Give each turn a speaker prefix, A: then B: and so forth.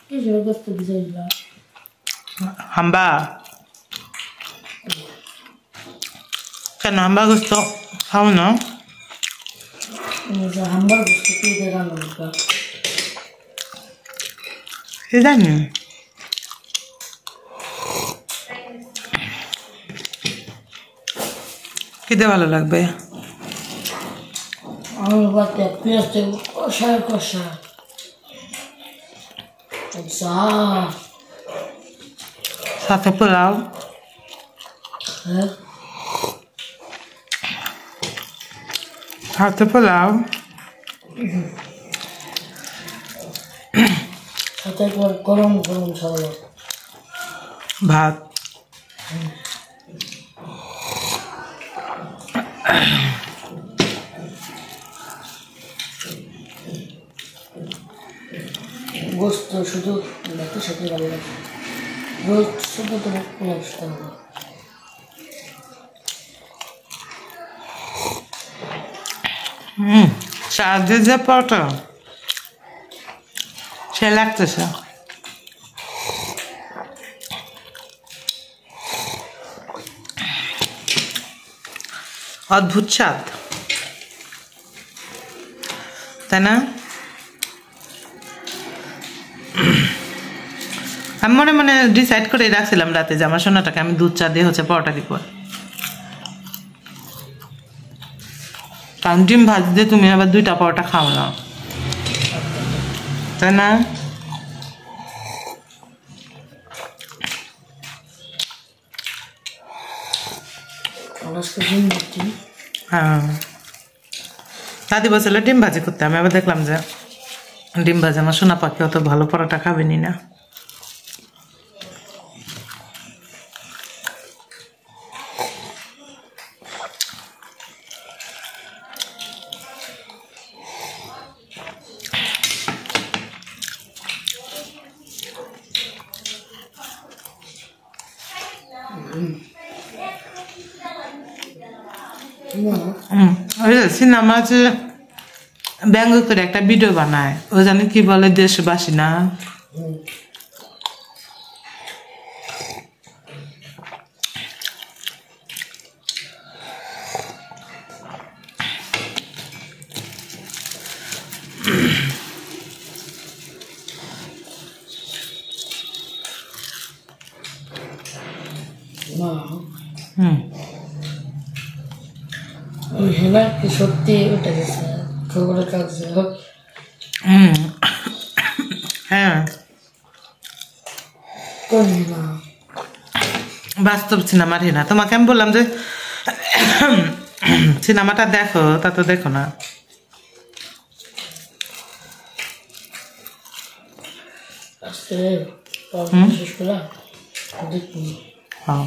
A: কিসের গোস্ত দিয়েছিল?
B: হাম্বা কেন হাম্বা গোস্ত খাও না?
A: হাম্বার গোস্ত কি দিয়ে রান্না করবা?
B: কি জানি খেতে ভালো লাগবে।
A: আমার বাড়িতে পেঁয়াজ কষায় কষা
B: সাথে পোলাও।
A: হ্যাঁ
B: সাথে পোলাও
A: সাথে গরম গরম সালাদ
B: ভাত।
A: গোস্ত শুধু দেখতে সাথে ভালো লাগে, গোস্ত শুধু তো পোলাও সাথে ভালো।
B: চাঁদের যে পরোটা সে লাগতেছে। অদ্ভুত স্বাদ তাই না? আমি মনে মনে ডিসাইড করে রাখছিলাম রাতে যে আমার সোনাটাকে আমি দুধ চা দিয়ে হচ্ছে পরোটা দিব, কারণ ডিম ভাজি দিয়ে তুমি আবার 2টা পরোটা খাও না তাই না? হ্যাঁ দাদি বলছিল ডিম ভাজি করতে, আমি আবার দেখলাম যে ডিম ভাজি আমার সোনা পাখি অত ভালো পরোটা খাবেনি না। ওই যে সিনেমা যে ব্যঙ্গ করে একটা ভিডিও বানায়, ও জানি কি বলে, দেশবাসী না?
A: ওই হেনা কি সত্যি উঠে গেছে খবরের কাগজে?
B: হ্যাঁ
A: কোন হেনা?
B: বাস্তব সিনেমার হেনা। তোমাকে আমি বললাম যে সিনেমাটা দেখো, তা তো দেখো না।
A: আজকে শেষ করে দেখুন।
B: হ্যাঁ